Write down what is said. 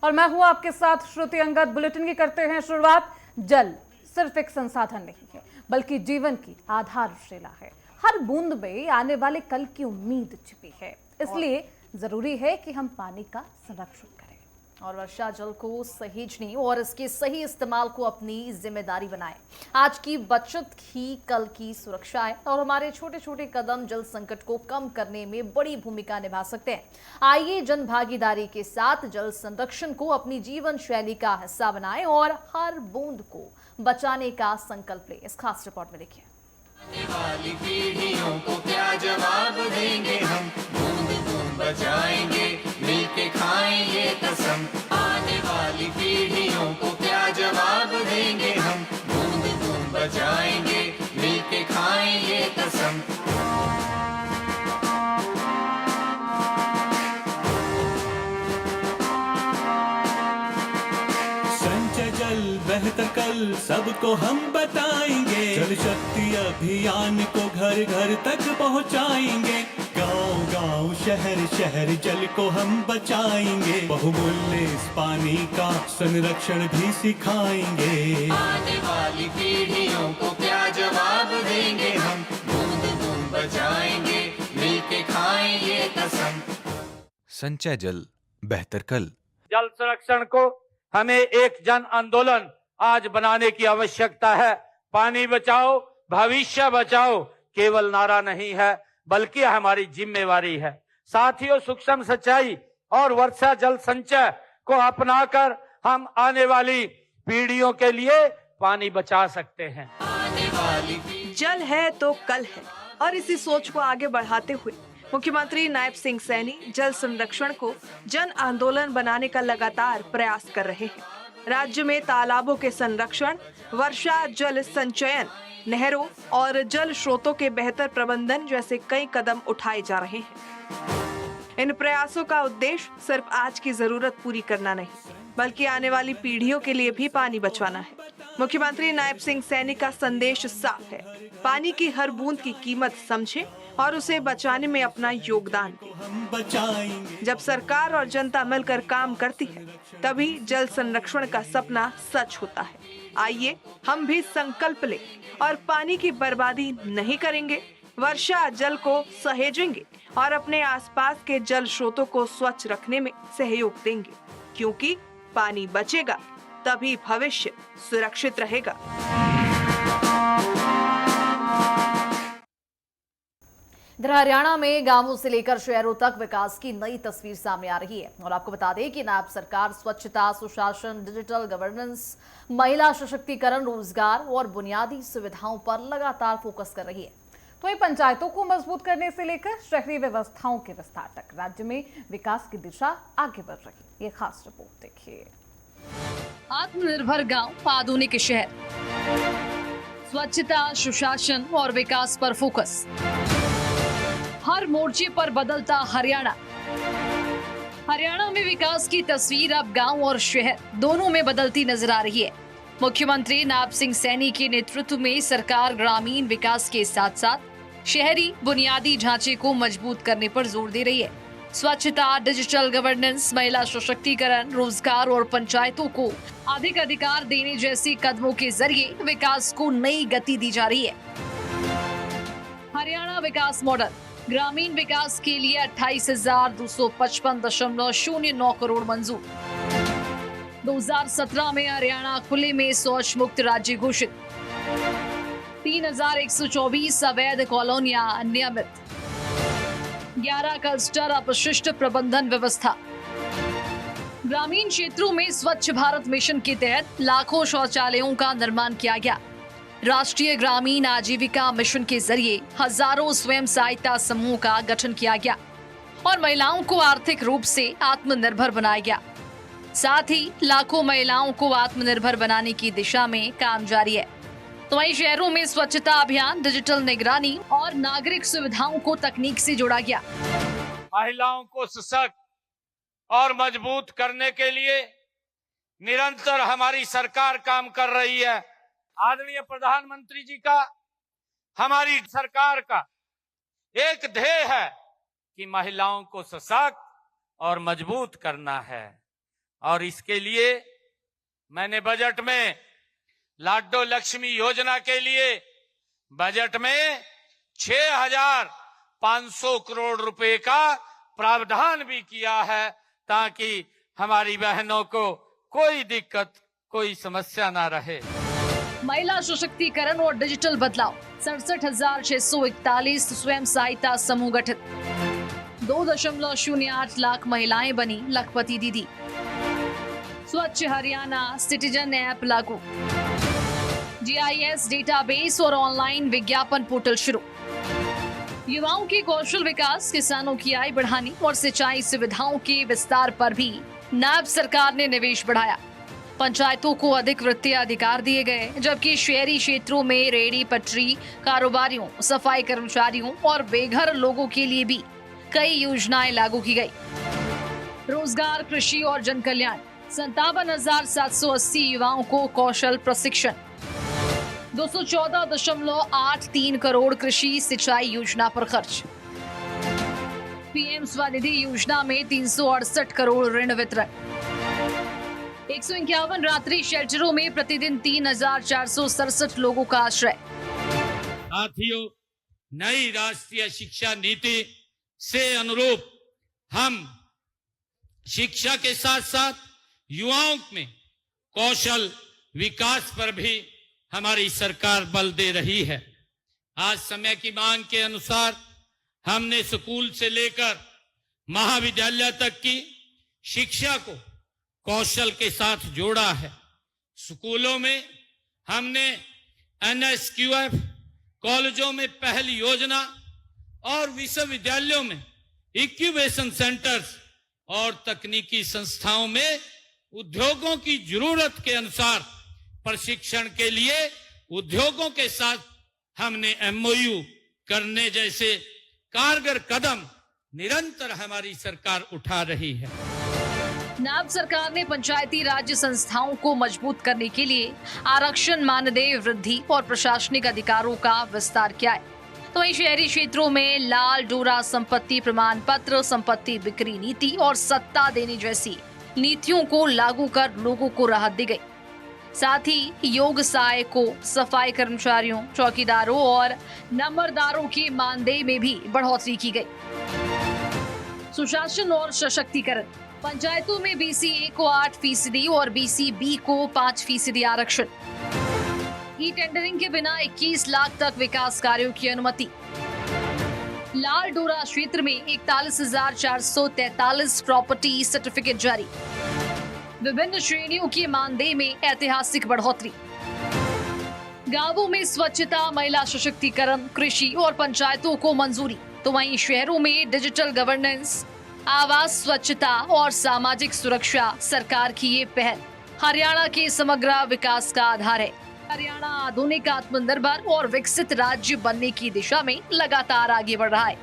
और मैं हूं आपके साथ श्रुति अंगद। बुलेटिन की करते हैं शुरुआत। जल सिर्फ एक संसाधन नहीं है, बल्कि जीवन की आधारशिला है। हर बूंद में आने वाले कल की उम्मीद छिपी है, इसलिए जरूरी है कि हम पानी का संरक्षण करें और वर्षा जल को सहेजने और इसके सही इस्तेमाल को अपनी जिम्मेदारी बनाएं। आज की बचत ही कल की सुरक्षा है और हमारे छोटे छोटे कदम जल संकट को कम करने में बड़ी भूमिका निभा सकते हैं। आइए जन भागीदारी के साथ जल संरक्षण को अपनी जीवन शैली का हिस्सा बनाएं और हर बूंद को बचाने का संकल्प लें। इस खास रिपोर्ट में देखिए। आने वाली पीढ़ियों को क्या जवाब देंगे हम, बूंद बूंद बचाएंगे, मिलके खाएंगे कसम। आने वाली पीढ़ियों को क्या जवाब देंगे हम, बूंद बूंद बचाएंगे, मिलके खाएंगे कसम। संचय जल बहता कल सबको हम बताएंगे, जल शक्ति अभियान को घर घर तक पहुंचाएंगे। गांव गांव शहर शहर जल को हम बचाएंगे, बहुमूल्य इस पानी का संरक्षण भी सिखाएंगे। आने वाली पीढ़ियों को क्या जवाब देंगे हम, बूंद बूंद बचाएंगे, मिलके खाएंगे कसम। संचय जल बेहतर कल। जल संरक्षण को हमें एक जन आंदोलन आज बनाने की आवश्यकता है। पानी बचाओ भविष्य बचाओ केवल नारा नहीं है, बल्कि हमारी जिम्मेवारी है। साथियों, सूक्ष्म सिंचाई और वर्षा जल संचय को अपनाकर हम आने वाली पीढ़ियों के लिए पानी बचा सकते हैं। आने वाली जल है तो कल है, और इसी सोच को आगे बढ़ाते हुए मुख्यमंत्री नायब सिंह सैनी जल संरक्षण को जन आंदोलन बनाने का लगातार प्रयास कर रहे हैं। राज्य में तालाबों के संरक्षण, वर्षा जल संचयन, नहरों और जल स्रोतों के बेहतर प्रबंधन जैसे कई कदम उठाए जा रहे हैं। इन प्रयासों का उद्देश्य सिर्फ आज की जरूरत पूरी करना नहीं, बल्कि आने वाली पीढ़ियों के लिए भी पानी बचाना है। मुख्यमंत्री नायब सिंह सैनी का संदेश साफ है, पानी की हर बूंद की कीमत समझें और उसे बचाने में अपना योगदान दें। जब सरकार और जनता मिलकर काम करती है, तभी जल संरक्षण का सपना सच होता है। आइए हम भी संकल्प लें और पानी की बर्बादी नहीं करेंगे, वर्षा जल को सहेजेंगे और अपने आसपास के जल स्रोतों को स्वच्छ रखने में सहयोग देंगे, क्योंकि पानी बचेगा तभी भविष्य सुरक्षित रहेगा। इधर हरियाणा में गांवों से लेकर शहरों तक विकास की नई तस्वीर सामने आ रही है। और आपको बता दें कि नायब सरकार स्वच्छता, सुशासन, डिजिटल गवर्नेंस, महिला सशक्तिकरण, रोजगार और बुनियादी सुविधाओं पर लगातार फोकस कर रही है। तो ये पंचायतों को मजबूत करने से लेकर शहरी व्यवस्थाओं के विस्तार तक राज्य में विकास की दिशा आगे बढ़ रही है। ये खास रिपोर्ट देखिए। आत्मनिर्भर गांव, आधुनिक शहर, स्वच्छता, सुशासन और विकास पर फोकस, हर मोर्चे पर बदलता हरियाणा। हरियाणा में विकास की तस्वीर अब गांव और शहर दोनों में बदलती नजर आ रही है। मुख्यमंत्री नायब सिंह सैनी के नेतृत्व में सरकार ग्रामीण विकास के साथ साथ शहरी बुनियादी ढांचे को मजबूत करने पर जोर दे रही है। स्वच्छता, डिजिटल गवर्नेंस, महिला सशक्तिकरण, रोजगार और पंचायतों को अधिक अधिकार देने जैसे कदमों के जरिए विकास को नई गति दी जा रही है। हरियाणा विकास मॉडल। ग्रामीण विकास के लिए 28,255.09 करोड़ मंजूर। 2017 में हरियाणा खुले में शौच मुक्त राज्य घोषित। 3,124 अवैध कॉलोनियां नियमित। 11 क्लस्टर अपशिष्ट प्रबंधन व्यवस्था। ग्रामीण क्षेत्रों में स्वच्छ भारत मिशन के तहत लाखों शौचालयों का निर्माण किया गया। राष्ट्रीय ग्रामीण आजीविका मिशन के जरिए हजारों स्वयं सहायता समूह का गठन किया गया और महिलाओं को आर्थिक रूप से आत्मनिर्भर बनाया गया। साथ ही लाखों महिलाओं को आत्मनिर्भर बनाने की दिशा में काम जारी है। तो वहीं शहरों में स्वच्छता अभियान, डिजिटल निगरानी और नागरिक सुविधाओं को तकनीक से जोड़ा गया। महिलाओं को सशक्त और मजबूत करने के लिए निरंतर हमारी सरकार काम कर रही है। आदरणीय प्रधानमंत्री जी का, हमारी सरकार का एक ध्येय है कि महिलाओं को सशक्त और मजबूत करना है। और इसके लिए मैंने बजट में लाडो लक्ष्मी योजना के लिए बजट में 6,500 करोड़ रुपए का प्रावधान भी किया है, ताकि हमारी बहनों को कोई दिक्कत, कोई समस्या ना रहे। महिला सशक्तिकरण और डिजिटल बदलाव, 67,641 स्वयं सहायता समूह गठित, 2.08 लाख महिलाएं बनी लखपति दीदी। स्वच्छ हरियाणा सिटीजन ऐप लागू, GIS डेटाबेस और ऑनलाइन विज्ञापन पोर्टल शुरू। युवाओं के कौशल विकास, किसानों की आय बढ़ाने और सिंचाई सुविधाओं के विस्तार पर भी नायब सरकार ने निवेश बढ़ाया। पंचायतों को अधिक वित्तीय अधिकार दिए गए, जबकि शहरी क्षेत्रों में रेहड़ी पटरी कारोबारियों, सफाई कर्मचारियों और बेघर लोगों के लिए भी कई योजनाएं लागू की गई। रोजगार, कृषि और जन कल्याण, 57,780 युवाओं को कौशल प्रशिक्षण, 214.83 करोड़ कृषि सिंचाई योजना पर खर्च। PM स्वनिधि योजना में 368 करोड़ ऋण वितरण। 151 रात्रि शेल्टरों में प्रतिदिन 3,467 लोगों का आश्रय। साथियों, नई राष्ट्रीय शिक्षा नीति से अनुरूप हम शिक्षा के साथ साथ युवाओं में कौशल विकास पर भी हमारी सरकार बल दे रही है। आज समय की मांग के अनुसार हमने स्कूल से लेकर महाविद्यालय तक की शिक्षा को कौशल के साथ जोड़ा है। स्कूलों में हमने NSQF, कॉलेजों में पहल योजना और विश्वविद्यालयों में इंक्यूबेशन सेंटर्स और तकनीकी संस्थाओं में उद्योगों की जरूरत के अनुसार प्रशिक्षण के लिए उद्योगों के साथ हमने MOU करने जैसे कारगर कदम निरंतर हमारी सरकार उठा रही है। नायब सरकार ने पंचायती राज्य संस्थाओं को मजबूत करने के लिए आरक्षण, मानदेय वृद्धि और प्रशासनिक अधिकारों का विस्तार किया है। तो वहीं शहरी क्षेत्रों में लाल डोरा संपत्ति प्रमाण पत्र, संपत्ति बिक्री नीति और सत्ता देने जैसी नीतियों को लागू कर लोगों को राहत दी गई। साथ ही योग सहायकों, सफाई कर्मचारियों, चौकीदारों और नंबरदारों के मानदेय में भी बढ़ोतरी की गई। सुशासन और सशक्तिकरण, पंचायतों में BC-A को 8% और BC-B को 5% आरक्षण। ई टेंडरिंग के बिना 21 लाख तक विकास कार्यों की अनुमति। लाल डोरा क्षेत्र में 41,443 प्रॉपर्टी सर्टिफिकेट जारी। विभिन्न श्रेणियों के मानदेय में ऐतिहासिक बढ़ोतरी। गांवों में स्वच्छता, महिला सशक्तिकरण, कृषि और पंचायतों को मंजूरी। तो वहीं शहरों में डिजिटल गवर्नेंस, आवास, स्वच्छता और सामाजिक सुरक्षा सरकार की ये पहल हरियाणा के समग्र विकास का आधार है। हरियाणा आधुनिक, आत्मनिर्भर और विकसित राज्य बनने की दिशा में लगातार आगे बढ़ रहा है।